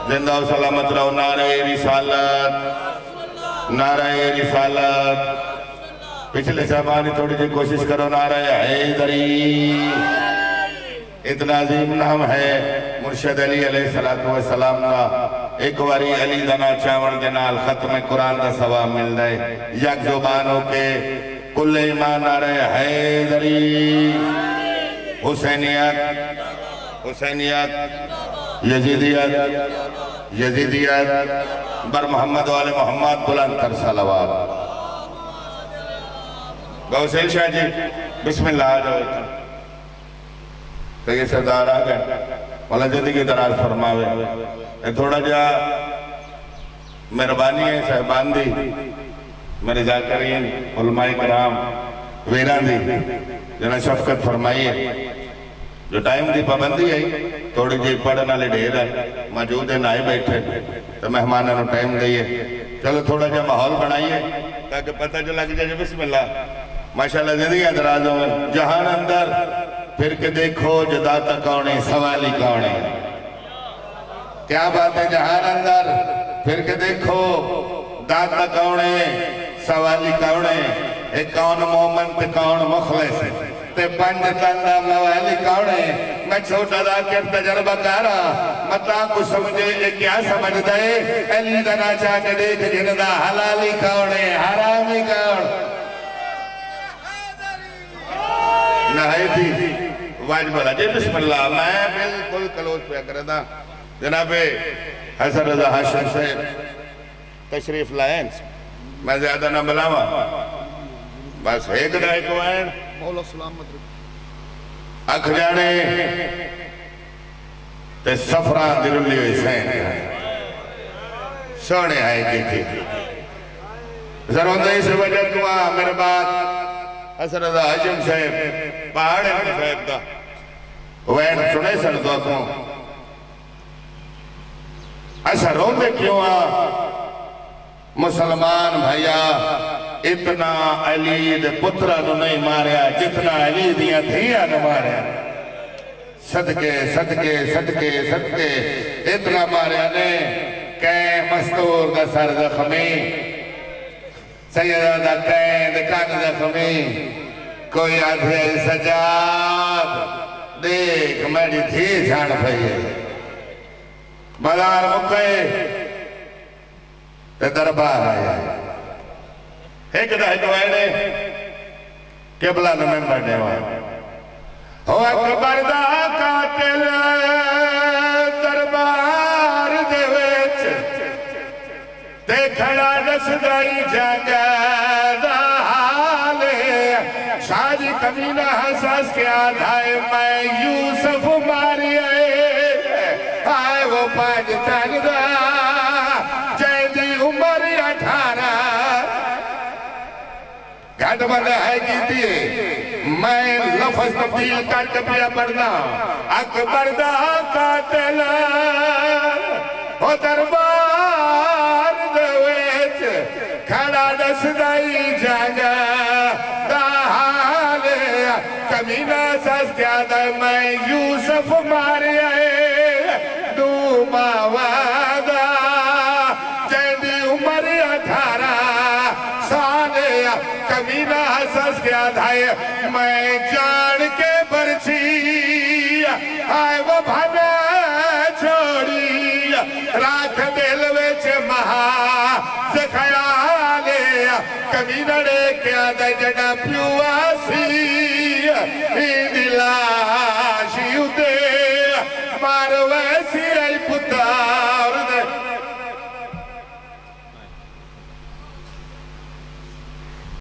زندہ و سلامت رہو. نعرہ رسالت، نعرہ رسالت. پچھلے سامانی تھوڑی جی کوشش کرو. نعرہ حیدری. اتنا عظیم نام ہے مرشد علی علیہ السلام کا. ایک واری علی دنا چاون دنال ختم قرآن دا ثواب مل دائے. یک زبان ہو کے کل ایمان. نعرہ حیدری. حسینیت، حسینیت، یزیدیت، یزیدیت. بر محمد والے محمد بلند تر صلوات. گوسیل شاہ جی بسم اللہ آ جاؤ. تو یہ سردار آ گئے. مولا زندگی دراز فرماوے. تھوڑا جا مہربانی ہے صاحبان دی، میرے ذاکرین علماء کرام ویران دی جنہاں شفقت فرمائی ہے. جو ٹائم دی پابندی ہے تھوڑی جی پڑھنا لے ڈھیر ہے موجود ہے نائے بیٹھے تو مہمانوں نے ٹائم دئیے. چلو تھوڑا جا ماحول بنائیے تاکہ پتہ جو لگ جائے. بسم اللہ. ماشاءاللہ زندگی درازوں میں جہان اندر پھر کے دیکھو جدا تک کونے سوالی کونے. کیا بات ہے جہان اندر پھر کے دیکھو داتا کونے سوالی کونے. ایک کون مومن تے کون مخلص تے پنج تندہ موالی کونے. میں چھوٹا دا کر تجربہ کارا مطا کو سمجھے ایک کیا سمجھ دے. علی دنا چاہ کے دیکھ جندہ حلالی کونے حرامی کونے. نہائی تھی واجب اللہ جی بسم اللہ. میں بالکل کلوز پہ کردہ جناب حسن رضا حاشم سے تشریف لائن. میں زیادہ نہ بلاوا بس ایک دائی کو آئیں مولا سلامت اکھ جانے تے سفران دلولی ہوئی سین سونے آئے کی تھی. ضرور اس وجہ دعا میرے بات حسن رضا حاشم صاحب پہاڑے میں صاحب دا وین سنے سن دعا کو ایسا روندے کیوں مسلمان بھائیا اتنا علی دے پترہ نو نہیں ماریا جتنا علی دیا دھیا نو ماریا. صدقے صدقے صدقے صدقے اتنا ماریا نے کہ مستور دا سر زخمی سیدہ دا قید کان زخمی. کوئی آدھے سجاد دیکھ میری دھی جھاڑ بھئیے بازار مکے تے دربار آیا. ایک دہائنے قبلہ نمیں بڑھنے والے ہو اکبر دا قاتل دربار دے ویچ تے کھڑا نسدائی جاگہ دا حالے. شاہ جی کمینہ حساس کے آدھائے میں یوسف ماری آئے وہ پانچ تاج دا جیدی عمر 18 گھٹ بندہ ہے کی دیئے. میں لفظ تبدیل کر کبھیا پڑھنا اکبر دا قاتل ہو دربار دویچ کھڑا دسدائی جاگہ دا حالے. کمینہ ساس کیا دا میں یوسف مارے آئے دو ماوادا جیدی عمر 18 سالے. کمینہ ساس کیا دھائے میں جان کے برچی آئے وہ بھانا چھوڑی راکھ دل ویچ مہا سے خیالے. کمینہ رے کیا دا جڑا پیو آسی